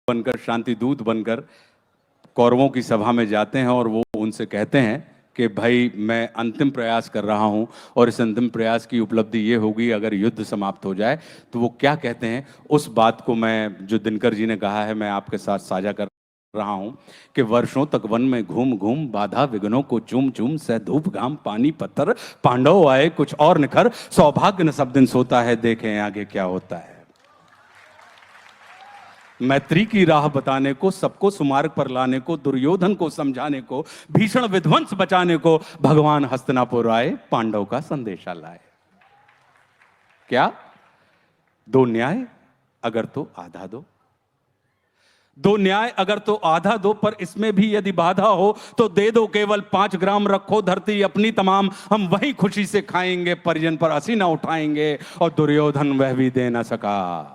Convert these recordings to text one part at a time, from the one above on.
बनकर, शांति दूत बनकर कौरवों की सभा में जाते हैं और वो उनसे कहते हैं कि भाई मैं अंतिम प्रयास कर रहा हूं और इस अंतिम प्रयास की उपलब्धि ये होगी अगर युद्ध समाप्त हो जाए। तो वो क्या कहते हैं, उस बात को मैं, जो दिनकर जी ने कहा है, मैं आपके साथ साझा कर रहा हूं कि वर्षों तक वन में घूम घूम बाधा विघ्नों को चूम चूम सह धूप घाम पानी पत्थर पांडव आए कुछ और निखर सौभाग्य न सब दिन सोता है देखें आगे क्या होता है। मैत्री की राह बताने को, सबको सुमार्ग पर लाने को, दुर्योधन को समझाने को, भीषण विध्वंस बचाने को भगवान हस्तिनापुर आए, पांडव का संदेशा लाए। क्या? दो न्याय अगर तो आधा दो, दो न्याय अगर तो आधा दो, पर इसमें भी यदि बाधा हो तो दे दो केवल 5 ग्राम, रखो धरती अपनी तमाम, हम वही खुशी से खाएंगे, परिजन पर हंसी न उठाएंगे। और दुर्योधन वह भी दे न सका,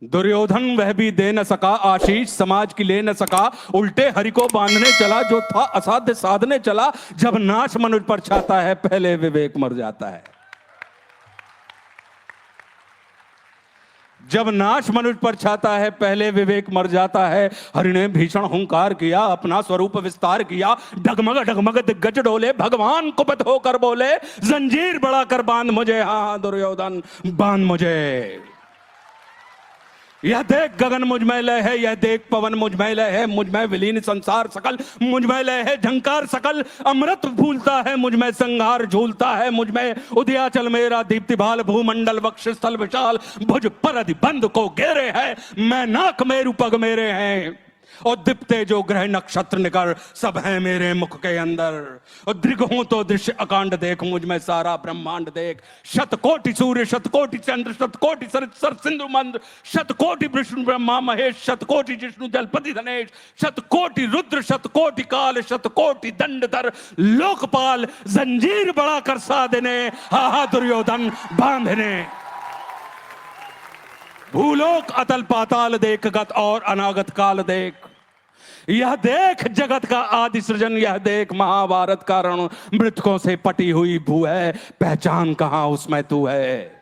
दुर्योधन वह भी दे न सका, आशीष समाज की ले न सका, उल्टे हरि को बांधने चला, जो था असाध्य साधने चला। जब नाश मनुष्य पर छाता है पहले विवेक मर जाता है, जब नाश मनुष्य पर छाता है पहले विवेक मर जाता है। हरि ने भीषण हुंकार किया, अपना स्वरूप विस्तार किया, डगमग डगमग दिग्गज डोले, भगवान कुपित होकर बोले, जंजीर बढ़ाकर बांध मुझे, हाँ दुर्योधन बांध मुझे। यह देख गगन मुझ में लय है, यह देख पवन मुझ में लय है, मुझ में विलीन संसार सकल, मुझ में लय है झंकार सकल, अमृत फूलता है मुझ में, संहार झूलता है मुझ में, उदयाचल मेरा दीप्ति भाल, भूमंडल वक्ष स्थल विशाल, भुज पर अधिबंध को घेरे है, मैं नाक मेरु पग मेरे हैं, और दीप्ते जो ग्रह नक्षत्र निकर सब है मेरे मुख के अंदर। और दृग हूं तो दृश्य अकांड देख, मुझ में सारा ब्रह्मांड देख, शतकोटि सूर्य शतकोटि चंद्र शतकोटि सर सिंधु मंद, शतकोटि विष्णु ब्रह्मा महेश, शतकोटि जिष्णु जलपति धनेश, शतकोटि रुद्र शतकोटि काल, शतकोटि दंडधर लोकपाल, जंजीर बड़ा कर साधने, हा हा दुर्योधन बांधने। भूलोक अतल पाताल देख, गत और अनागत काल देख, यह देख जगत का आदि सृजन, यह देख महाभारत का रण, मृतकों से पटी हुई भू है, पहचान कहां उसमें तू है।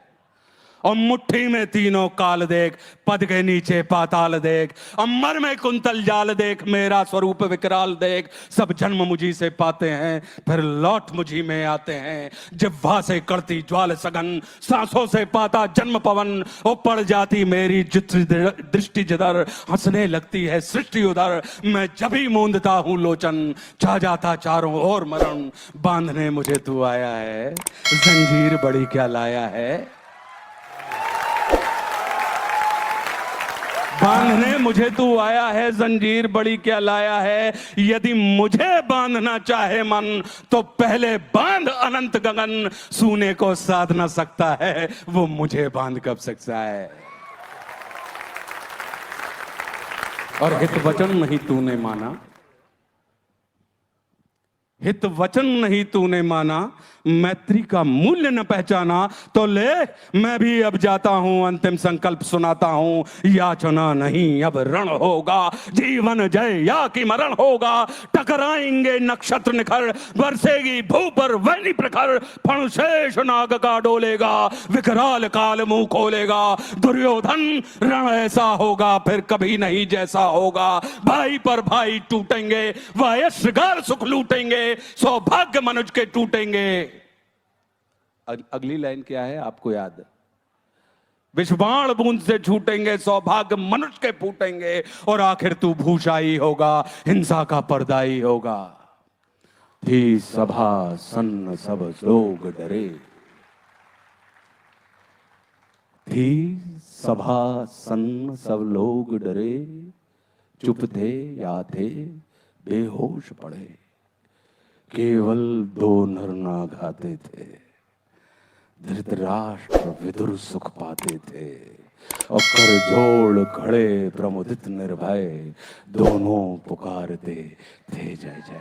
और मुट्ठी में तीनों काल देख, पद के नीचे पाताल देख, अमर में कुंतल जाल देख, मेरा स्वरूप विकराल देख, सब जन्म मुझी से पाते हैं फिर लौट मुझी में आते हैं, जिह्वा से करती ज्वाल सघन, सांसों से पाता जन्म पवन, वो पड़ जाती मेरी दृष्टि जिधर, हंसने लगती है सृष्टि उधर, मैं जब ही मूंदता हूं लोचन, छा जाता चारों ओर मरण, बांधने मुझे तू आया है, जंजीर बड़ी क्या लाया है, बांधने मुझे तू आया है, जंजीर बड़ी क्या लाया है। यदि मुझे बांधना चाहे मन तो पहले बांध अनंत गगन, सूने को साध ना सकता है वो मुझे बांध कब सकता है। और हित वचन नहीं तूने माना, हित वचन नहीं तूने माना, मैत्री का मूल्य न पहचाना, तो ले मैं भी अब जाता हूं, अंतिम संकल्प सुनाता हूं, याचना नहीं अब रण होगा, जीवन जय या कि मरण होगा, टकराएंगे नक्षत्र निखर, बरसेगी भू पर वैनी प्रखर, फणशेष नाग का डोलेगा, विकराल काल मुंह खोलेगा, दुर्योधन रण ऐसा होगा फिर कभी नहीं जैसा होगा, भाई पर भाई टूटेंगे, वायस्गार सुख लूटेंगे, सौभाग्य मनुष्य के टूटेंगे। अगली लाइन क्या है आपको याद? विषबाण बूंद से छूटेंगे, सौभाग्य मनुष्य के फूटेंगे, और आखिर तू भूषाई होगा, हिंसा का पर्दाई होगा। थी सभा सन्न सब लोग डरे, थी सभा सन्न सब लोग डरे, चुप थे या थे बेहोश पड़े, केवल 2 नर नागाते थे, धृतराष्ट्र विदुर सुख पाते थे, और कर जोड़ खड़े प्रमुदित निर्भय, दोनों पुकारते थे जय जय।